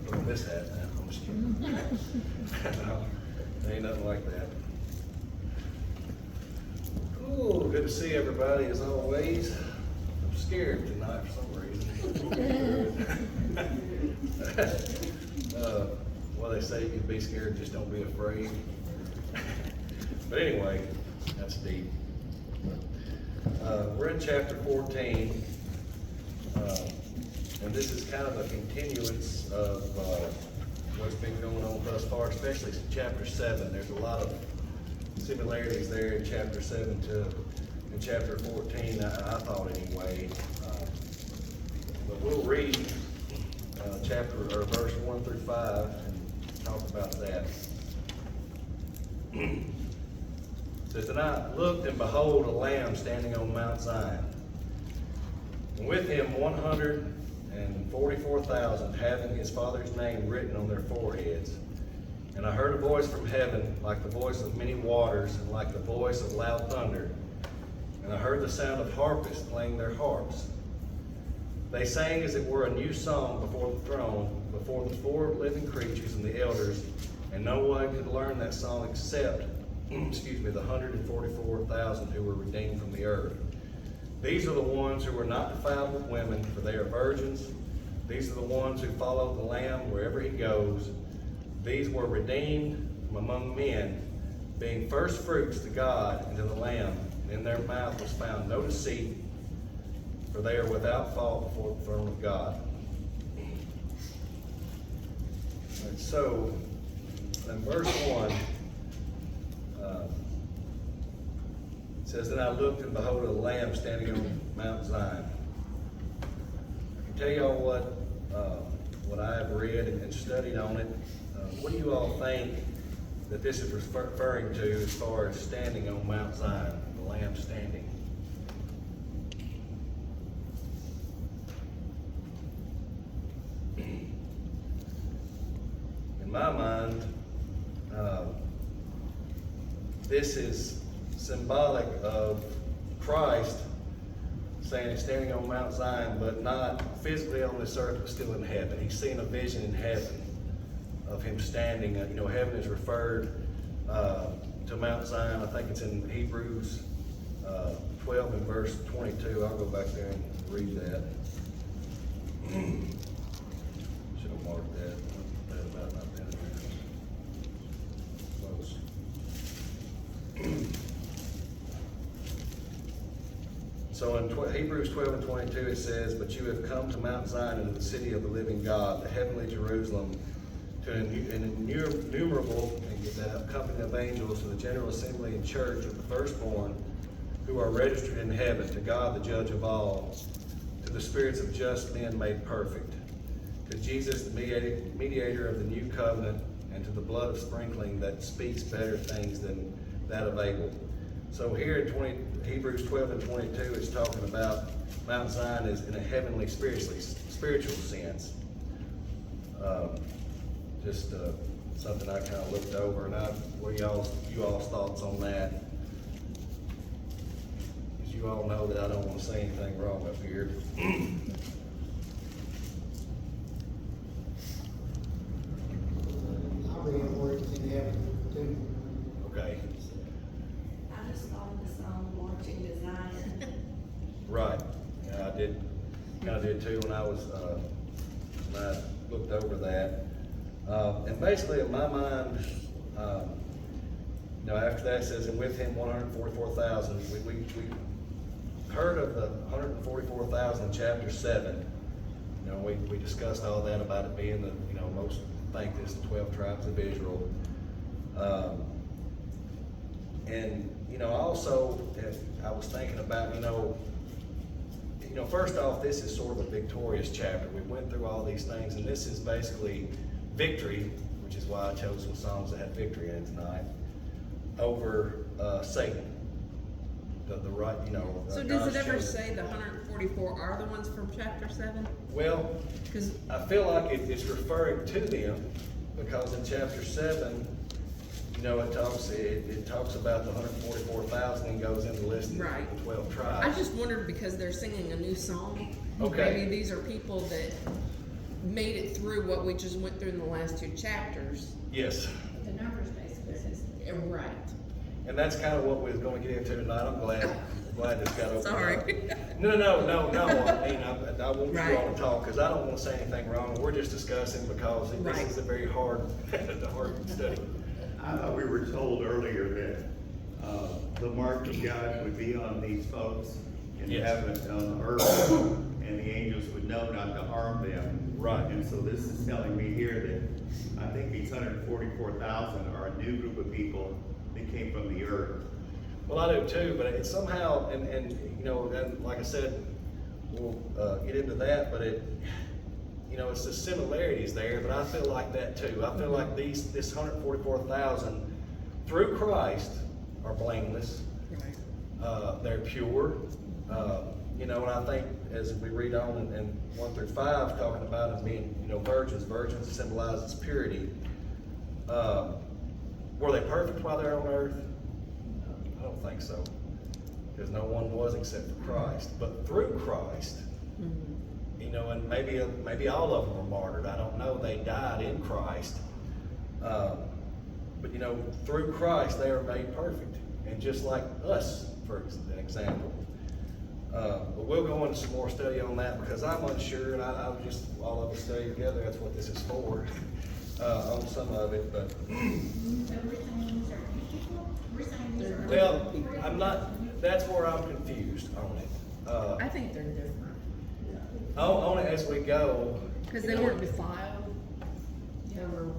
put on this hat now. I'm just kidding. No, there ain't nothing like that. Ooh, good to see everybody as always. I'm scared tonight for some reason. Well, they say you can be scared, just don't be afraid. But anyway, that's deep. We're in chapter 14, and this is kind of a continuance of what's been going on thus far, especially chapter 7. There's a lot of similarities there in chapter 7 to in chapter 14, I thought anyway. But we'll read chapter or verse 1 through 5 and talk about that. It says, "And I looked, and behold, a lamb standing on Mount Zion, and with him 144,000, having his father's name written on their foreheads. And I heard a voice from heaven, like the voice of many waters, and like the voice of loud thunder. And I heard the sound of harpists playing their harps. They sang as it were a new song before the throne, before the four living creatures and the elders, and no one could learn that song except, the 144,000 who were redeemed from the earth. These are the ones who were not defiled with women, for they are virgins. These are the ones who follow the Lamb wherever he goes. These were redeemed from among men, being first fruits to God and to the Lamb. And in their mouth was found no deceit, for they are without fault before the throne of God." And so, in verse 1, it says, "And I looked, and behold, a lamb standing on Mount Zion." I can tell y'all what I have read and studied on it. What do you all think that this is referring to as far as standing on Mount Zion, the lamb standing? In my mind, this is symbolic of Christ saying he's standing on Mount Zion, but not physically on this earth, but still in heaven. He's seen a vision in heaven of him standing. Heaven is referred to Mount Zion. I think it's in Hebrews 12 and verse 22. I'll go back there and read that. Should have marked that. That about not been there. Close. So in Hebrews 12 and 22 it says, "But you have come to Mount Zion and to the city of the living God, the heavenly Jerusalem, to an innumerable company of angels, to the general assembly and church of the firstborn who are registered in heaven, to God the judge of all, to the spirits of just men made perfect, to Jesus the mediator of the new covenant, and to the blood of sprinkling that speaks better things than that of Abel." So here in Hebrews 12 and 22, it's talking about Mount Zion is in a heavenly spiritual sense. Something I kind of looked over, and what are you all's thoughts on that? Because you all know that I don't want to say anything wrong up here. I'll read it where it's in heaven too. Okay. I just thought of the song "Marching to Zion." Right. Yeah, I did. Kind of did too when I looked over that. And basically, in my mind, after that it says, "And with him 144,000." We heard of the 144,000 in chapter 7. We discussed all that about it being the, most think it's the 12 tribes of Israel. Also, I was thinking about, first off, this is sort of a victorious chapter. We went through all these things, and this is basically victory, which is why I chose some songs that had victory in it tonight, over Satan. So does it ever say the 144 are the ones from chapter 7? Well, Because I feel like it's referring to them, because in chapter 7, it talks about the 144,000 and goes into listing Right. the 12 tribes. I just wondered, because they're singing a new song. Okay. Maybe these are people that made it through what we just went through in the last two chapters. Yes. The numbers basically says. Right. And that's kind of what we're going to get into tonight. I'm glad this got opened up. Sorry. No. I mean, I want you all Right. to talk, because I don't want to say anything wrong. We're just discussing because this Right. is a very hard, hard study. I thought we were told earlier that, the mark of God would be on these folks in Yes. heaven, on earth, and the angels would know not to harm them. Right. And so this is telling me here that I think these 144,000 are a new group of people that came from the earth. Well, I do too, but it's somehow, and you know, and like I said, we'll get into that, but it's the similarities there, but I feel like that too. I feel like this 144,000 through Christ are blameless. Right. They're pure. And I think as we read on in 1 through 5, talking about them being, virgins symbolizes purity. Were they perfect while they're on earth? I don't think so, because no one was except for Christ. But through Christ, and maybe all of them were martyred. I don't know. They died in Christ. But through Christ, they are made perfect, and just like us, for an example. But we'll go into some more study on that, because I'm unsure, and I would just all of us study together. That's what this is for, on some of it. But So we're saying these are new people? We're saying these are. well, I'm not. That's where I'm confused on it. I think they're different. On it as we go. Because they weren't defiled. They were,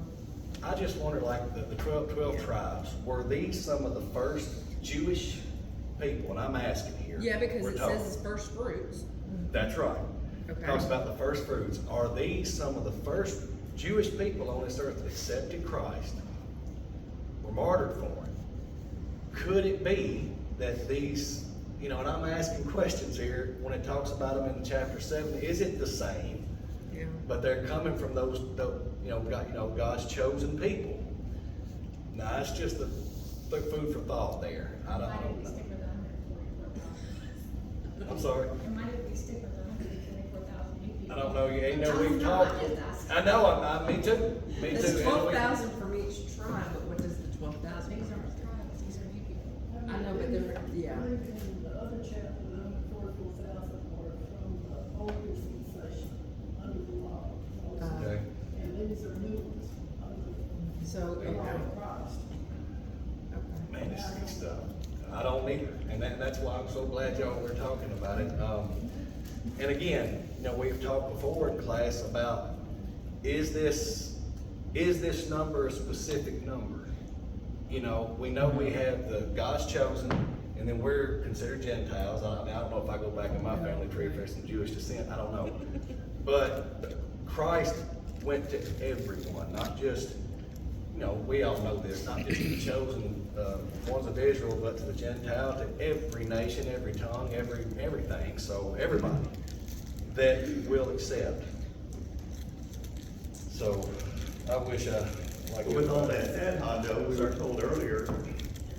I just wonder, like the 12 tribes, were these some of the first Jewish people? And I'm asking here. yeah, because We're it talking. says it's first fruits. That's right. Okay. Talks about the first fruits. Are these some of the first Jewish people on this earth that accepted Christ, were martyred for him? Could it be that these, and I'm asking questions here when it talks about them in chapter 7, is it the same? Yeah. But they're coming from those God's chosen people. Now, it's just the food for thought there. I Why did don't we know. stick with the 144,000? I'm sorry. And why did we stick with the 144,000 new people? I don't know. We've No, talked. I'm just asking. I know. Me too. Me It's too. And we- 12,000 from each tribe, but what does the 12,000? These aren't tribes, these are new people. I know, but they're, yeah. I believe in the other chapter, the 144,000 were from the old dispensation under the law. Okay. And these are new ones under So, the law okay. of Christ. Man, this is stuff. I don't either, and that's why I'm so glad y'all were talking about it. And again, we've talked before in class about, is this number a specific number? We know we have the God's chosen, and then we're considered Gentiles. I don't know if I go back in my family tree if there's some Jewish descent. I don't know. But Christ went to everyone, not just, we all know this, not just the chosen ones of Israel, but to the Gentile, to every nation, every tongue, everything. So everybody that will accept. So I wish With all that said, Hondo, we were told earlier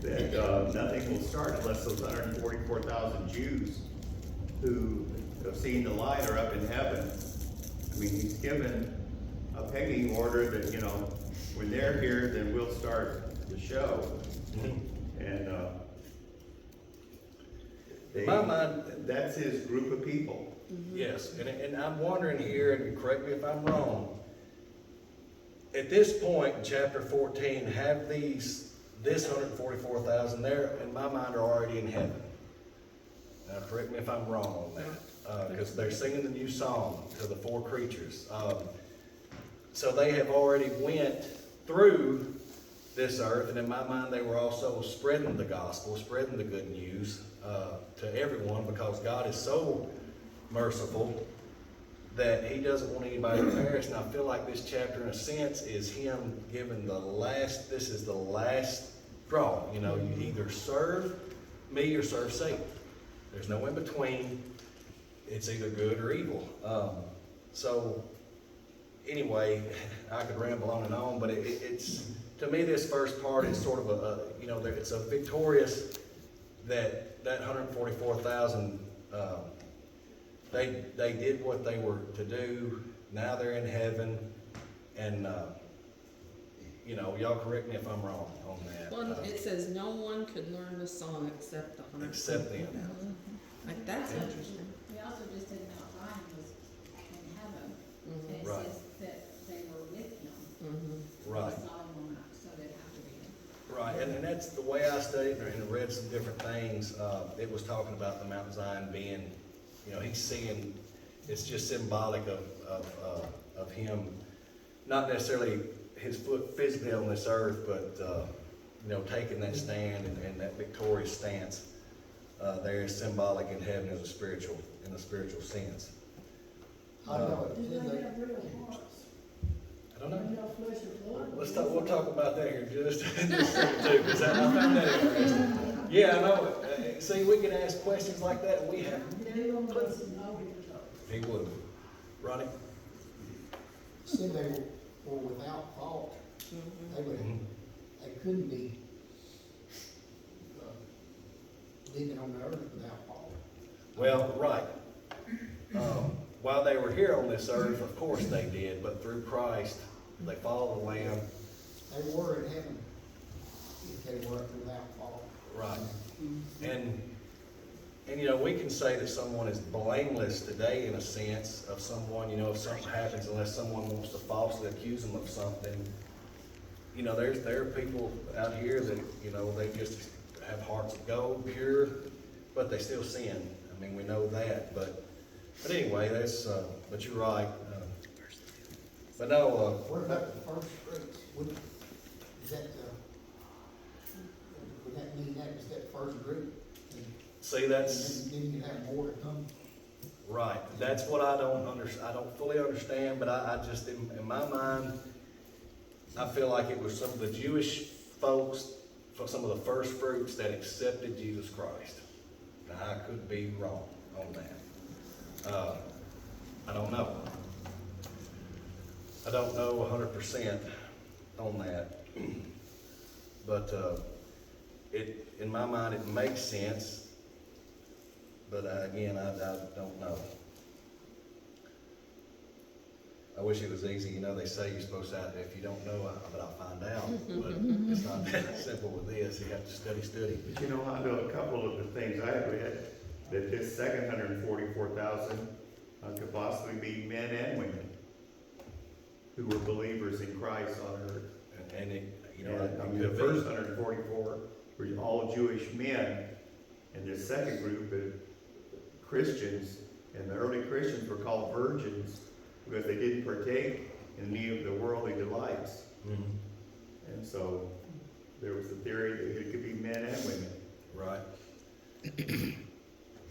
that, nothing will start unless those 144,000 Jews who have seen the light are up in heaven. I mean, he's given a pegging order that, when they're here, then we'll start the show. And, In my mind, that's his group of people. yes, and I'm wondering here, and correct me if I'm wrong, at this point in chapter 14, have this 144,000 there, in my mind, are already in heaven. Now, correct me if I'm wrong on that, because they're singing the new song to the four creatures. So they have already went through this earth, and in my mind, they were also spreading the gospel, spreading the good news to everyone, because God is so merciful that he doesn't want anybody to perish. And I feel like this chapter, in a sense, is him giving this is the last straw. You either serve me or serve Satan. There's no in between. It's either good or evil. So anyway, I could ramble on and on, but it's, to me, this first part is sort of it's a victorious, that 144,000 they did what they were to do. Now they're in heaven, and, you know, y'all correct me if I'm wrong on that. Well, it says no one could learn the song except the 100. Except them. Like, that's interesting. We also just said Mount Zion was in heaven, Mhm. and it Right. says that they were with him. Mm-hmm. Right. They saw him on Mount, so they'd have to be. Right, and that's the way I studied and read some different things. It was talking about the Mount Zion being, you know, he's seeing, it's just symbolic of him, not necessarily his foot physically on this earth, but, you know, taking that stand and that victorious stance. There is symbolic in heaven in the spiritual sense. I know it, Do didn't they they? have real hearts? I don't know. They have flesh and blood? We'll talk about that here just a second too, because I found that interesting. Yeah, I know. See, we can ask questions like that, and we have. They don't listen, nobody talks. He would. Ronnie? Said they were without fault. They would, Mhm. they couldn't be, living on the earth without fault. Well, right. While they were here on this earth, of course they did, but through Christ, they followed the Lamb. They were in heaven if they were without fault. Right. And you know, we can say that someone is blameless today in a sense of someone, you know, if something happens, unless someone wants to falsely accuse them of something. You know, there are people out here that, you know, they just have hearts of gold, pure, but they still sin. I mean, we know that, but anyway, that's, but you're right. But no, What about the first fruits? Is that would that mean that was that first group? And see, that's. then you have more to come? Right, that's what I don't fully understand, but I just, in my mind, I feel like it was some of the Jewish folks, for some of the first fruits that accepted Jesus Christ. Now, I could be wrong on that. I don't know. I don't know 100% on that. But, in my mind, it makes sense. But again, I don't know. I wish it was easy. You know, they say you're supposed to, if you don't know, but I'll find out. But it's not that simple with this. You have to study. But you know, I know a couple of the things I have read, that this second 144,000 could possibly be men and women who were believers in Christ on earth. And it, you know, And, I it mean, the could first be. 144 were all Jewish men, and the second group of Christians, and the early Christians were called virgins because they didn't partake in any of the worldly delights. Mhm. And so there was a theory that it could be men and women. Right.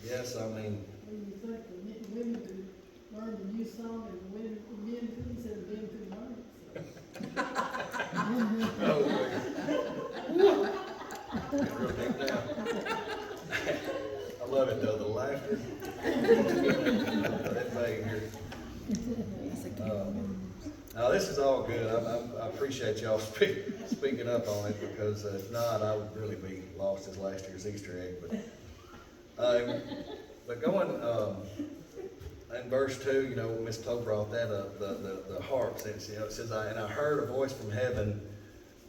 Yes, I mean, When you think the women could learn the new song and the men couldn't, so the men could learn it. Get real deep now. I love it though, the laughter. That behavior. Now, this is all good. I appreciate y'all speaking up on it, because if not, I would really be lost as last year's Easter egg. But going, in verse 2, you know, Miss Chloe brought that up, the harps. It says, and I heard a voice from heaven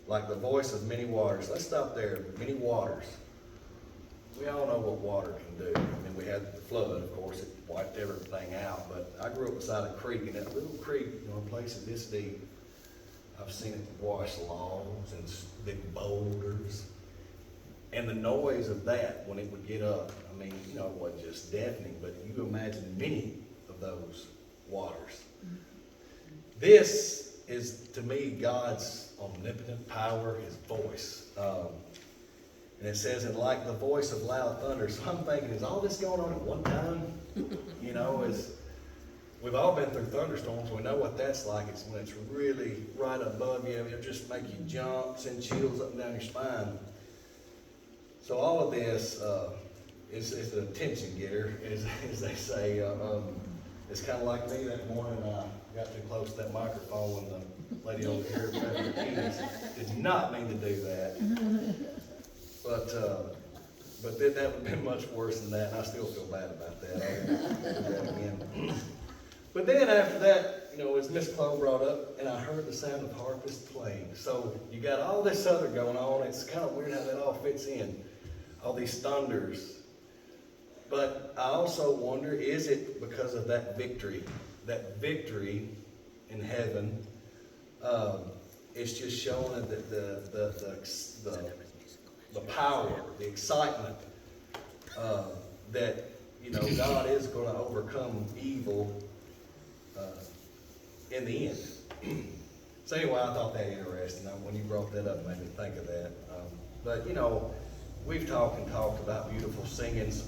like the voice of many waters. Let's stop there. Many waters. We all know what water can do. I mean, we had the flood, of course, it wiped everything out. But I grew up beside a creek, and that little creek, you know, places this deep, I've seen it wash logs and big boulders. And the noise of that when it would get up, I mean, you know, it wasn't just deafening, but you imagine many of those waters. This is, to me, God's omnipotent power, his voice. And it says, and like the voice of loud thunder. So I'm thinking, is all this going on at one time? You know, we've all been through thunderstorms. We know what that's like. It's when it's really right above you. It'll just make you jump, send chills up and down your spine. So all of this is an attention getter, as they say. It's kind of like me that morning. I got too close to that microphone when the lady over here grabbed the keys. Did not mean to do that. But But then that would have been much worse than that, and I still feel bad about that. I won't do that again. But then after that, you know, as Miss Chloe brought up, and I heard the sound of harpists playing. So you got all this other going on. It's kind of weird how that all fits in, all these thunders. But I also wonder, is it because of that victory in heaven? It's just showing that the power, the excitement, that, you know, God is going to overcome evil in the end. So anyway, I thought that interesting. When you brought that up, it made me think of that. But you know, we've talked about beautiful singings.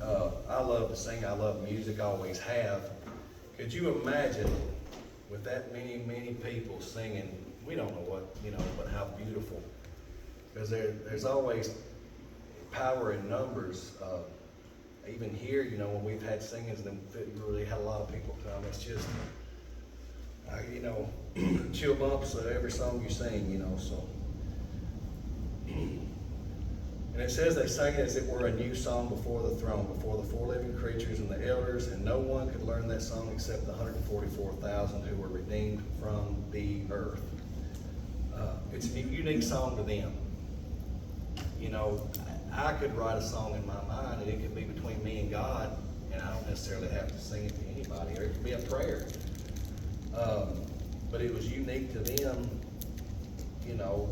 I love to sing. I love music. I always have. Could you imagine with that many people singing? We don't know what, you know, but how beautiful. Because there's always power in numbers. Even here, you know, when we've had singings, then really had a lot of people come. It's just, you know, chill bumps at every song you sing, you know, so. And it says they sang it as it were a new song before the throne, before the four living creatures and the elders, and no one could learn that song except the 144,000 who were redeemed from the earth. It's a unique song to them. You know, I could write a song in my mind, and it could be between me and God, and I don't necessarily have to sing it to anybody, or it could be a prayer. But it was unique to them, you know.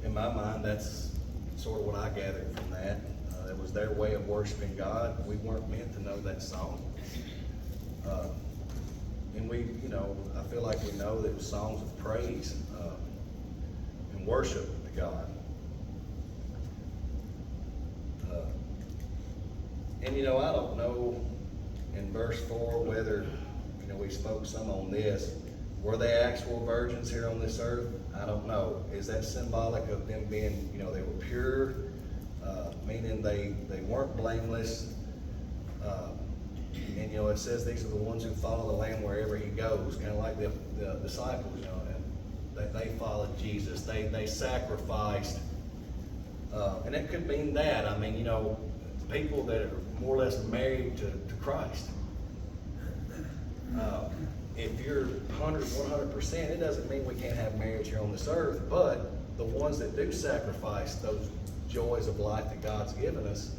In my mind, that's sort of what I gathered from that. It was their way of worshiping God. We weren't meant to know that song. And we, you know, I feel like we know that it was songs of praise and worship to God. And you know, I don't know in verse 4 whether, you know, we spoke some on this. Were they actual virgins here on this earth? I don't know. Is that symbolic of them being, you know, they were pure, meaning they weren't blameless? And, you know, it says these are the ones who follow the Lamb wherever he goes, kind of like the disciples, you know, and they followed Jesus. They sacrificed. And it could mean that. I mean, you know, people that are more or less married to Christ. If you're 100%, it doesn't mean we can't have marriage here on this earth, but the ones that do sacrifice those joys of life that God's given us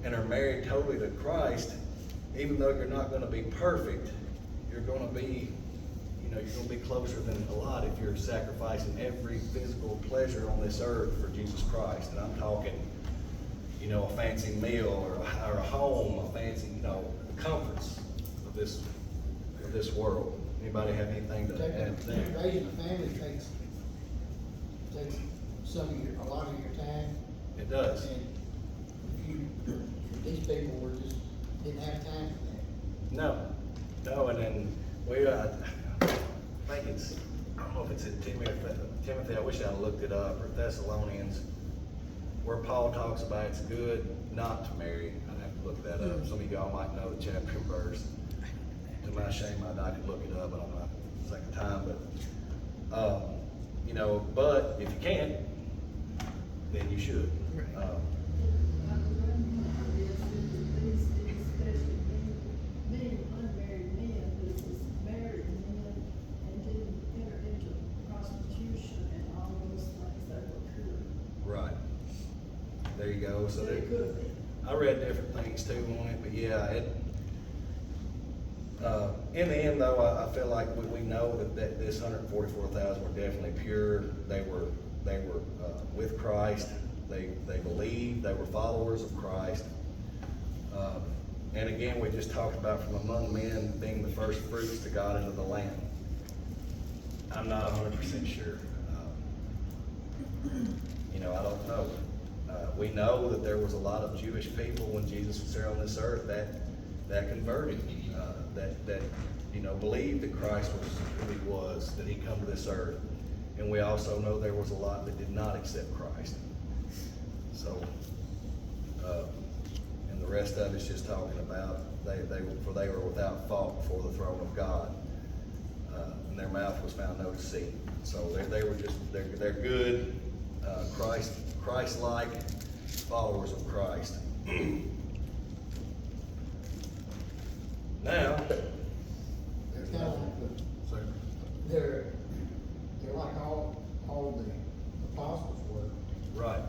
and are married totally to Christ, even though you're not going to be perfect, you're going to be, you know, you're going to be closer than a lot if you're sacrificing every physical pleasure on this earth for Jesus Christ. And I'm talking, you know, a fancy meal or a home, a fancy, you know, the comforts of this world. Anybody have anything to add to that? Raising a family takes a lot of your time. It does. And these people didn't have time for that. No, and then I think it's, I don't know if it's in Timothy, I wish I'd looked it up, or Thessalonians, where Paul talks about it's good not to marry. I'd have to look that up. Some of y'all might know the chapter and verse. To my shame, I could look it up, but I'm not taking time. But you know, but if you can't, then you should. Many unmarried men who was married men and didn't enter into prostitution and all those things that were pure. Right. There you go. So It could be. I read different things too on it, but yeah, in the end though, I feel like we know that this 144,000 were definitely pure. They were with Christ. They believed. They were followers of Christ. And again, we just talked about from among men being the first fruits to God into the land. I'm not 100% sure. You know, I don't know. We know that there was a lot of Jewish people when Jesus was here on this earth that converted, that you know, believed that Christ was who he was, that he come to this earth. And we also know there was a lot that did not accept Christ. So, and the rest of it's just talking about they were without fault before the throne of God, and their mouth was found no deceit. So they were just they're good. Christ-like followers of Christ. Now, They're kind of like they're like all the apostles were. right.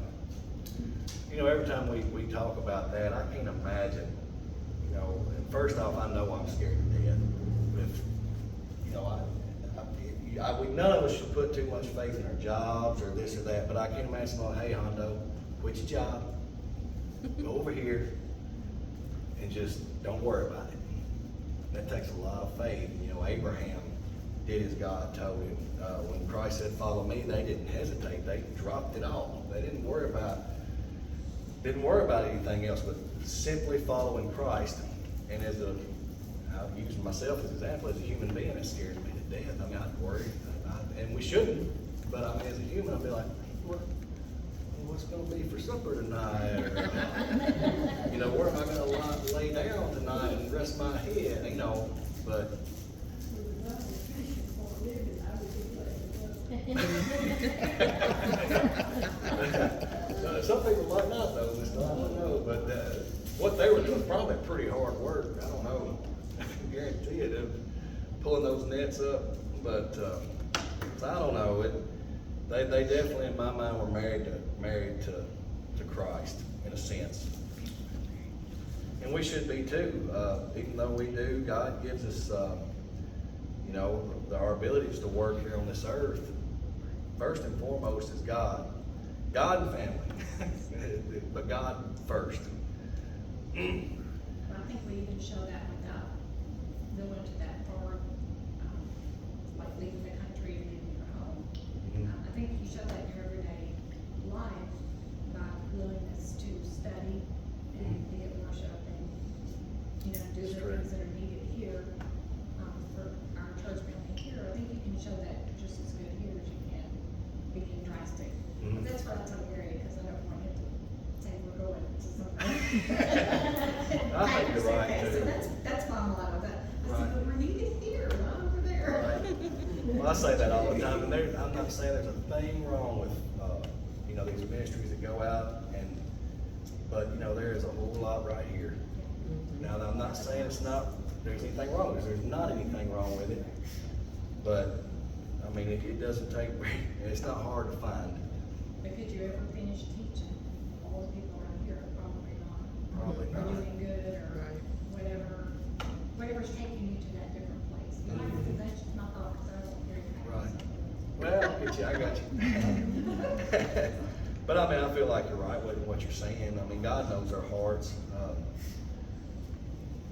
You know, every time we talk about that, I can't imagine, you know, and first off, I know I'm scared to death. If, you know, none of us should put too much faith in our jobs or this or that, but I can't imagine, like, hey, Hondo, quit your job, go over here, and just don't worry about it. That takes a lot of faith. You know, Abraham did as God told him. When Christ said, follow me, they didn't hesitate. They dropped it all. They didn't worry about anything else, but simply following Christ. And I'm using myself as an example, as a human being, it scares me to death. I mean, I'd worry, and we shouldn't, but I mean, as a human, I'd be like, what's gonna be for supper tonight? Or, you know, where am I gonna lay down tonight and rest my head, you know, but. With the double fishing for a living, I would be glad enough. Some people might not though, Mr. I don't know, but, what they were doing was probably pretty hard work, I don't know. I can guarantee it, of pulling those nets up, but, so I don't know, they definitely in my mind were married to Christ, in a sense. And we should be too, even though we do, God gives us, you know, our abilities to work here on this earth. First and foremost is God and family, but God first. But I think we even show that without going to that far, like leaving the country and leaving your home. I think you show that in your everyday life by willingness to study and be at worship and, you know, do the That's true. things that are needed here, for our church family here. I think you can show that just as good here as you can being drastic. Mhm. That's what I tell Gary, because I don't want him to say we're going to something. I think you're right, Okay, so too. that's my motto, but I Right. said, but we're needed here, not over there. Well, I say that all the time, and I'm not saying there's a thing wrong with, you know, these ministries that go out but you know, there is a whole lot right here. Now, I'm not saying there's anything wrong with it, there's not anything wrong with it, but, I mean, it doesn't take, it's not hard to find. But could you ever finish teaching all the people around here? Probably not. Probably Or not. doing good, or whatever's taking you to that different place. But I think that's just my thought, because I don't hear it. Right. Well, I got you. But I mean, I feel like you're right with what you're saying. I mean, God knows our hearts,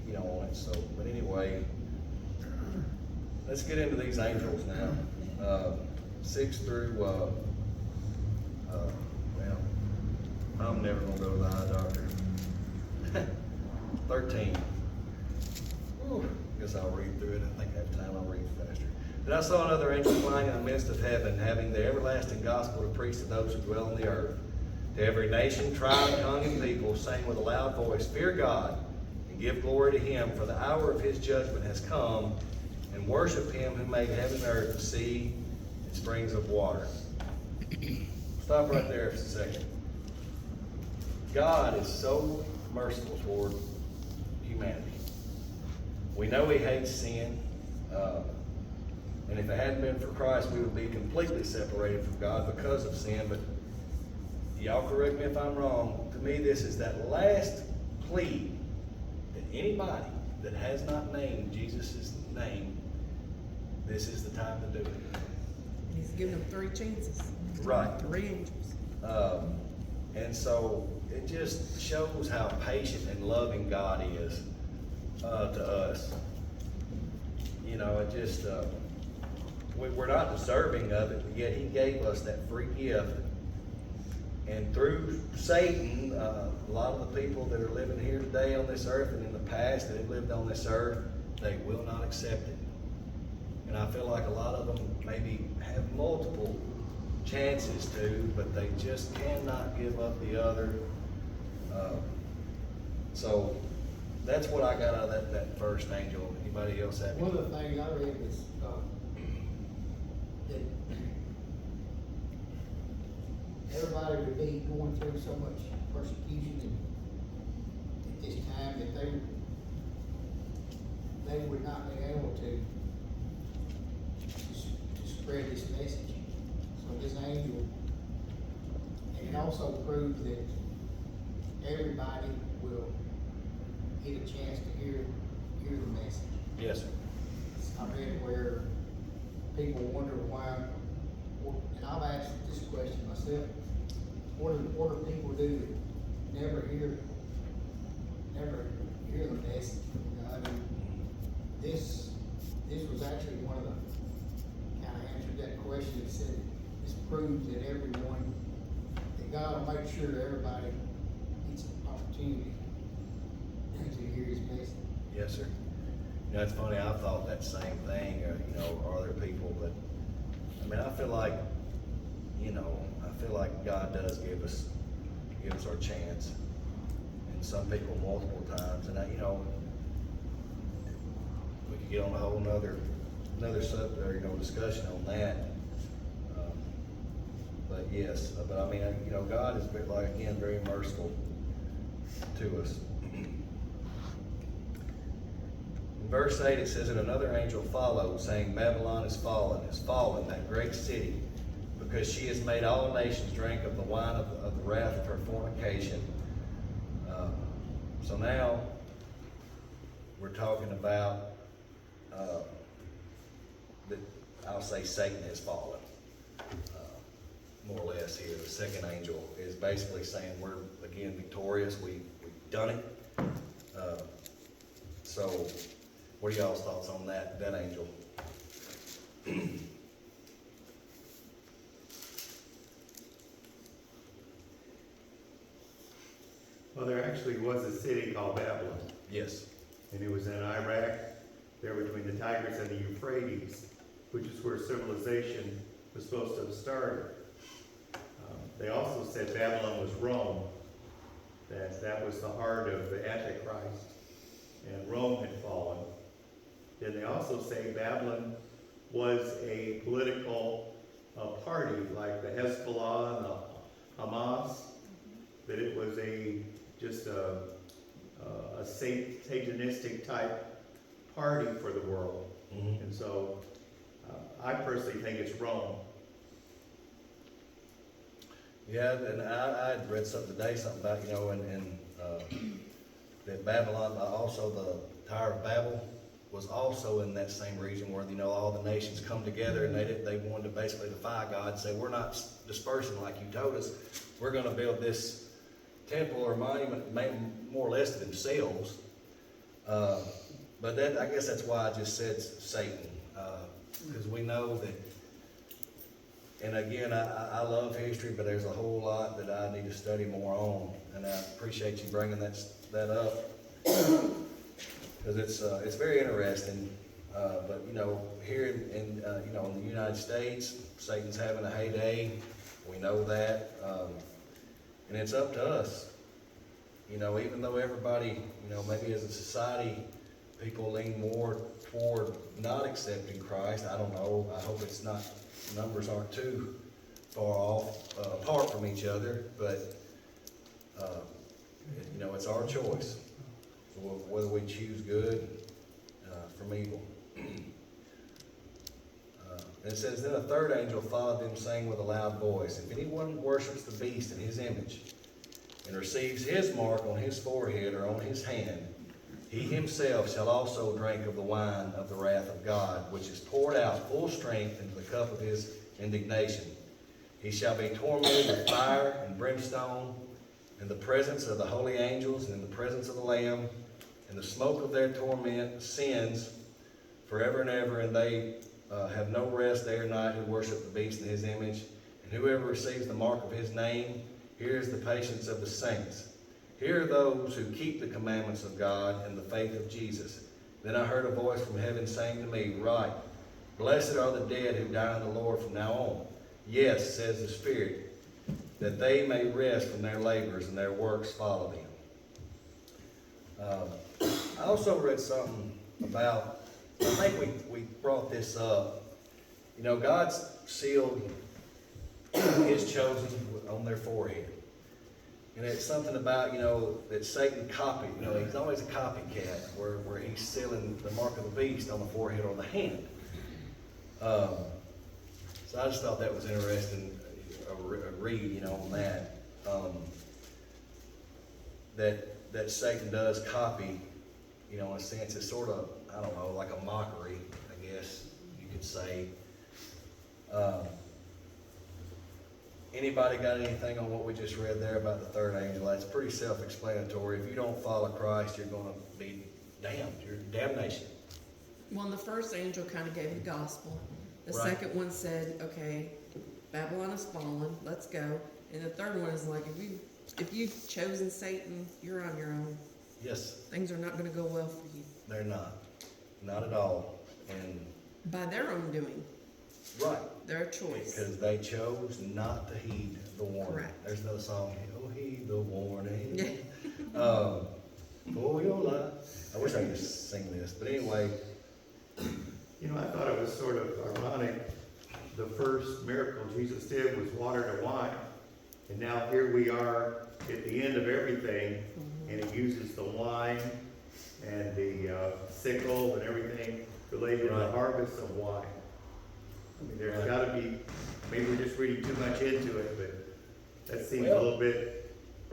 you know, on it. So, but anyway, let's get into these angels now. 6 through, well, I'm never gonna go to the eye doctor. 13. Whew, guess I'll read through it. I think I have time, I'll read faster. Then I saw another angel flying in the midst of heaven, having the everlasting gospel to preach to those who dwell on the earth, to every nation, tribe, tongue, and people, saying with a loud voice, Fear God, and give glory to him, for the hour of his judgment has come, and worship him who made heaven and earth, the sea, and springs of water. Stop right there for a second. God is so merciful toward humanity. We know he hates sin. And if it hadn't been for Christ, we would be completely separated from God because of sin. But y'all correct me if I'm wrong. To me, this is that last plea that anybody that has not named Jesus' name, this is the time to do it. He's giving them 3 chances. Right. 3 angels. And so it just shows how patient and loving God is to us. You know, it just, we're not deserving of it, but yet he gave us that free gift. And through Satan, a lot of the people that are living here today on this earth and in the past that have lived on this earth, they will not accept it. And I feel like a lot of them maybe have multiple chances to, but they just cannot give up the other. So that's what I got out of that first angel. Anybody else have? One of the things I read was, that everybody would be going through so much persecution and at this time that they would not be able to spread this message. So this angel, and it also proves that everybody will get a chance to hear the message. Yes, sir. I read where people wonder why, and I've asked this question myself, what do people do that never hear the message? You know, I mean, this was actually one of the, kind of answered that question. It said, this proves that everyone, that God will make sure everybody gets an opportunity to hear his message. Yes, sir. You know, it's funny, I thought that same thing, you know, or other people, but, I mean, I feel like God does give us our chance, and some people multiple times, and you know, we could get on a whole another subject, or, you know, discussion on that. But yes, but I mean, you know, God is very, like, again, very merciful to us. In verse 8 it says, and another angel followed, saying, Babylon is fallen, that great city, because she has made all nations drink of the wine of the wrath of her fornication. So now we're talking about that, I'll say Satan has fallen, more or less here. The second angel is basically saying we're again victorious. We've done it. So what are y'all's thoughts on that angel? Well, there actually was a city called Babylon, Yes. and it was in Iraq, there between the Tigris and the Euphrates, which is where civilization was supposed to have started. They also said Babylon was Rome, that was the heart of the Antichrist, and Rome had fallen. Then they also say Babylon was a political party like the Hezbollah and the Hamas, that it was just a satanistic type party for the world. Mm-hmm. And so I personally think it's Rome. Yeah, and I had read something today, about, you know, and that Babylon, also the Tower of Babel, was also in that same region where, you know, all the nations come together, and they wanted to basically defy God and say, we're not dispersing like you told us. We're going to build this temple or monument, more or less to themselves. But that, I guess that's why I just said Satan, because we know that. And again, I love history, but there's a whole lot that I need to study more on, and I appreciate you bringing that up, because it's very interesting. But you know, here in you know, in the United States, Satan's having a heyday. We know that, and it's up to us. You know, even though everybody, you know, maybe as a society, people lean more toward not accepting Christ. I don't know. I hope it's not. Numbers aren't too far off, apart from each other, but you know, it's our choice whether we choose good from evil. And it says, then a third angel followed them, saying with a loud voice, if anyone worships the beast in his image and receives his mark on his forehead or on his hand, he himself shall also drink of the wine of the wrath of God, which is poured out full strength into the cup of his indignation. He shall be tormented with fire and brimstone in the presence of the holy angels and in the presence of the Lamb, and the smoke of their torment ascends forever and ever, and they have no rest day or night who worship the beast in his image. And whoever receives the mark of his name, here is the patience of the saints. Here are those who keep the commandments of God and the faith of Jesus. Then I heard a voice from heaven saying to me, write, blessed are the dead who die in the Lord from now on. Yes, says the Spirit, that they may rest from their labors and their works follow them. I also read something about, I think we brought this up. You know, God's sealed his chosen on their forehead. And it's something about, that Satan copied, he's always a copycat, where he's sealing the mark of the beast on the forehead or the hand. So I just thought that was interesting, a read, on that. That Satan does copy, in a sense, it's sort of, I don't know, like a mockery, I guess you could say. Anybody got anything on what we just read there about the third angel? That's pretty self-explanatory. If you don't follow Christ, you're going to be damned. You're damnation. Well, the first angel kind of gave the gospel. The Right. second one said, okay, Babylon has fallen, let's go. And the third one is like, if you've chosen Satan, you're on your own. Yes, Things are not going to go well for you. they're not. Not at all. And By their own doing, right. their choice. Because they chose not to heed the warning. Correct. There's another song, oh, heed the warning. Yeah. For your life. I wish I could just sing this, but anyway. I thought it was sort of ironic. The first miracle Jesus did was water to wine. And now here we are at the end of everything, and he uses the wine and the sickle and everything related to the Right. harvest of wine. I mean, there's Right. gotta be, maybe we're just reading too much into it, but that seems a Well, little bit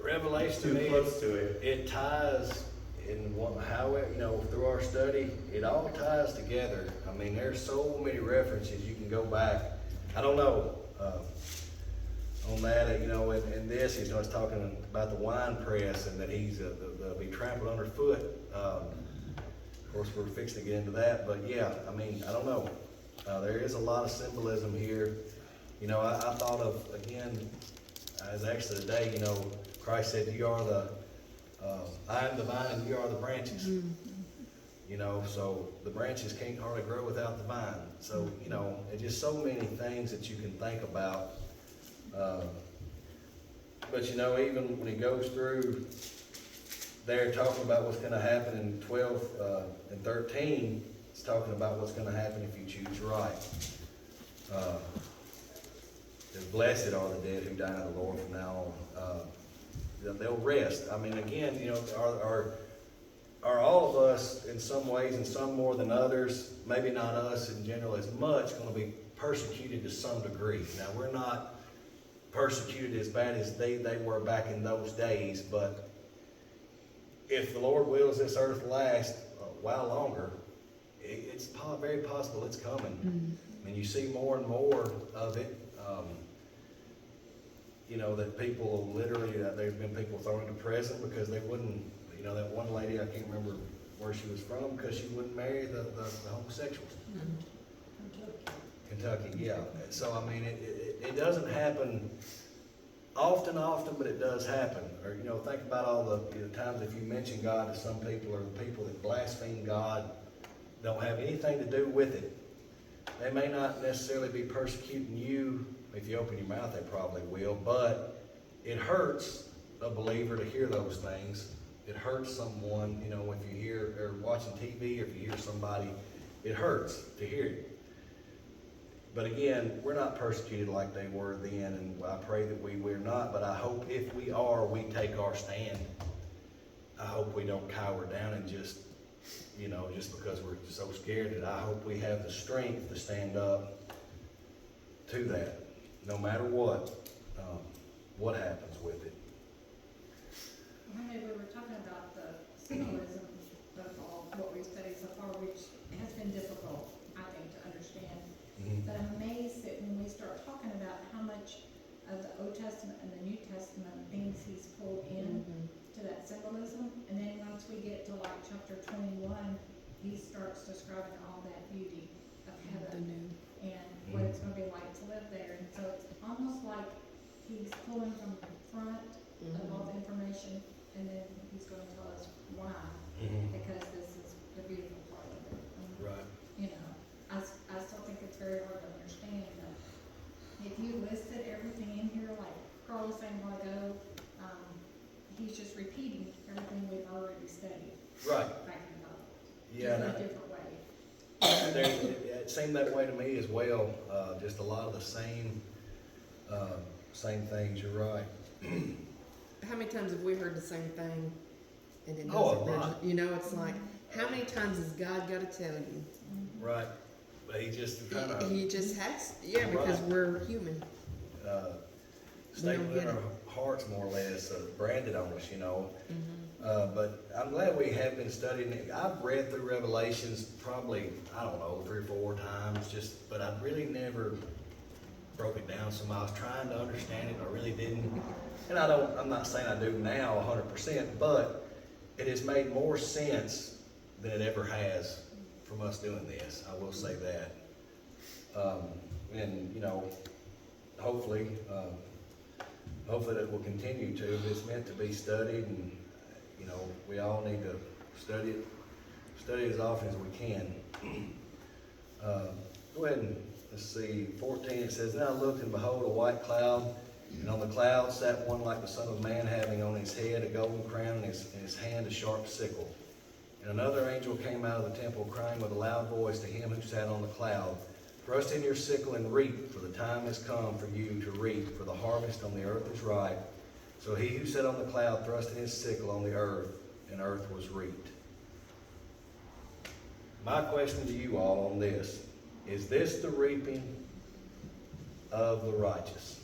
Revelation to too me, close to it. it ties in how it, through our study, it all ties together. I mean, there's so many references you can go back. I don't know, on that, in this, he's talking about the wine press and that he's, they'll be trampled underfoot. Of course, we're fixing to get into that, but yeah, I mean, I don't know. There is a lot of symbolism here. I thought of, again, as actually today, Christ said, you are I am the vine and you are the branches. So the branches can't hardly grow without the vine. So, it's just so many things that you can think about. But even when he goes through there talking about what's going to happen in 12 and 13, it's talking about what's going to happen if you choose right. Blessed are the dead who die in the Lord from now on. They'll rest. I mean, again, are all of us in some ways, and some more than others, maybe not us in general as much, going to be persecuted to some degree. Now, we're not persecuted as bad as they were back in those days, but if the Lord wills this earth last a while longer, it's very possible it's coming. I mean, you see more and more of it. That people literally, there's been people thrown into prison because they wouldn't, that one lady, I can't remember where she was from, because she wouldn't marry the homosexuals. Kentucky, yeah. So, I mean, it doesn't happen often, but it does happen. Or, think about all the times if you mention God to some people, or the people that blaspheme God don't have anything to do with it. They may not necessarily be persecuting you. If you open your mouth, they probably will. But it hurts a believer to hear those things. It hurts someone, if you hear, or watching TV, or if you hear somebody, it hurts to hear it. But again, we're not persecuted like they were then, and I pray that we're not, but I hope if we are, we take our stand. I hope we don't cower down and just because we're so scared, that I hope we have the strength to stand up to that, no matter what happens with it. When we were talking about the symbolism of all what we've studied so far, which has been difficult, I think, to understand. Mhm. But I'm amazed that when we start talking about how much of the Old Testament and the New Testament things he's pulled in to that symbolism, and then once we get to like chapter 21, he starts describing all that beauty of heaven and what it's going to be like to live there. And so it's almost like he's pulling from the front of all the information, and then he's going to tell us why, because this is the beautiful part of it. Right. I still think it's very hard to understand that if you listed everything in here, like Carl was saying a while ago, he's just repeating everything we've already studied Right. back in the Bible. Yeah, Just in and a different way. it seemed that way to me as well. Just a lot of the same same things, you're right. How many times have we heard the same thing? And it Oh, a doesn't lot. You know, it's like, how many times has God gotta tell you? Right, but he just kind of, He just has, yeah, because Right. we're human. stapled get in our it. hearts more or less, branded on us, you know. Mm-hmm. But I'm glad we have been studying it. I've read through Revelations probably, I don't know, 3 or 4 times, but I really never broke it down. So I was trying to understand it, but I really didn't. And I'm not saying I do now 100%, but it has made more sense than it ever has from us doing this. I will say that. And, you know, hopefully that will continue to. It's meant to be studied, and, you know, we all need to study it as often as we can. Go ahead and, let's see, 14, it says, "Then I looked, and behold, a white cloud, and on the cloud sat one like the Son of Man, having on his head a golden crown, and in his hand a sharp sickle. And another angel came out of the temple, crying with a loud voice to him who sat on the cloud, 'Thrust in your sickle and reap, for the time has come for you to reap, for the harvest on the earth is ripe.' So he who sat on the cloud thrust in his sickle on the earth, and earth was reaped." My question to you all on this, is this the reaping of the righteous?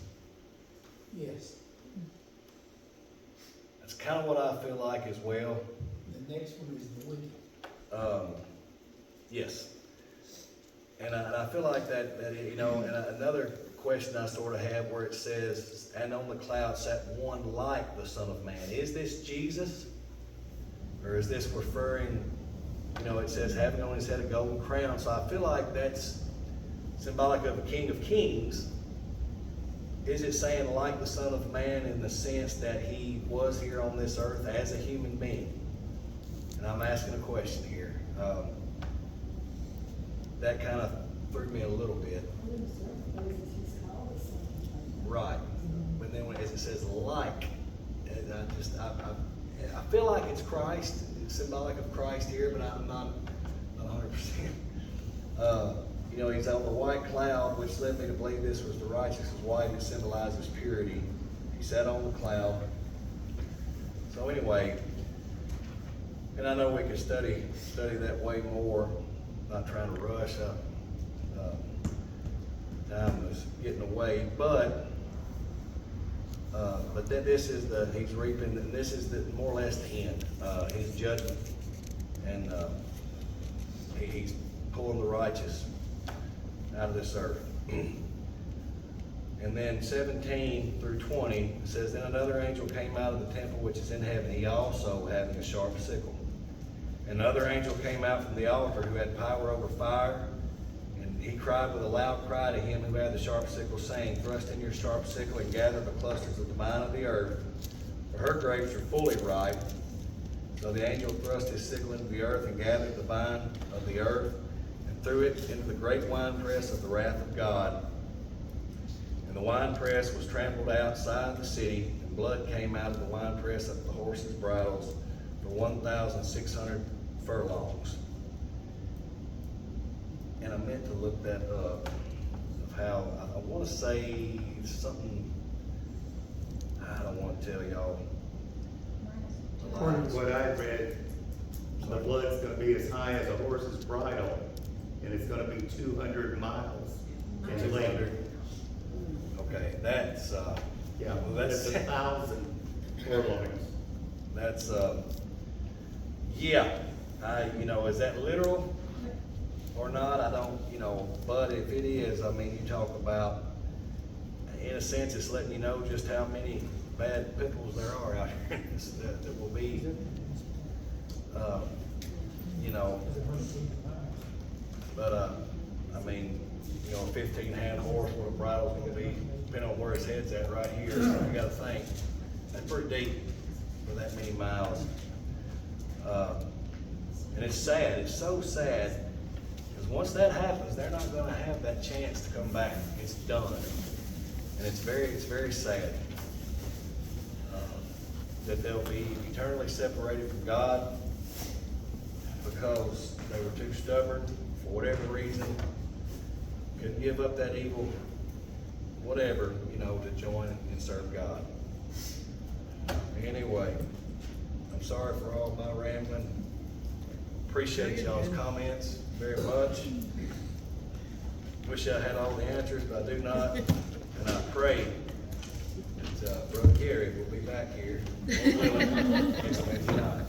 Yes, That's kind of what I feel like as well. the next one is the wicked. Yes. And I feel like that, you know, and another question I sort of have where it says, "And on the cloud sat one like the Son of Man." Is this Jesus? Or is this referring, you know, it says having on his head a golden crown. So I feel like that's symbolic of the King of Kings. Is it saying like the Son of Man in the sense that he was here on this earth as a human being? And I'm asking a question here. That kind of threw me a little bit. Right. But then when it says like, and I feel like it's Christ, it's symbolic of Christ here, but I'm not 100%. You know, he's on the white cloud, which led me to believe this was the righteous, is white, it symbolizes purity. He sat on the cloud. So anyway, and I know we could study that way more, not trying to rush up. Time is getting away, but then this is he's reaping, and this is more or less the end, his judgment, and he's pulling the righteous out of this earth. And then 17 through 20 says, "Then another angel came out of the temple which is in heaven, he also having a sharp sickle. And another angel came out from the altar who had power over fire, and he cried with a loud cry to him who had the sharp sickle, saying, 'Thrust in your sharp sickle and gather the clusters of the vine of the earth, for her grapes are fully ripe.' So the angel thrust his sickle into the earth and gathered the vine of the earth, and threw it into the great winepress of the wrath of God. And the winepress was trampled outside the city, and blood came out of the winepress of the horses' bridles for 1,600 furlongs." And I meant to look that up, of how, I want to say something, I don't want to tell y'all. According to what I read, the blood's gonna be as high as a horse's bridle, and it's gonna be 200 miles in length. Okay, that's, Yeah, well, that's 1,000 furlongs. that's, yeah, you know, is that literal or not? I don't, you know, but if it is, I mean, you talk about, in a sense, it's letting you know just how many bad pickles there are out here that will be, you know, but, I mean, you know, a 15-hand horse with a bridle's gonna be, depending on where his head's at right here, so you gotta think, that's pretty deep for that many miles. And it's sad, it's so sad, because once that happens, they're not gonna have that chance to come back. It's done. And it's very sad that they'll be eternally separated from God because they were too stubborn for whatever reason, couldn't give up that evil whatever, you know, to join and serve God. Anyway, I'm sorry for all my rambling. Appreciate y'all's comments very much. Wish I had all the answers, but I do not. And I pray that Brother Gary will be back here next Wednesday night.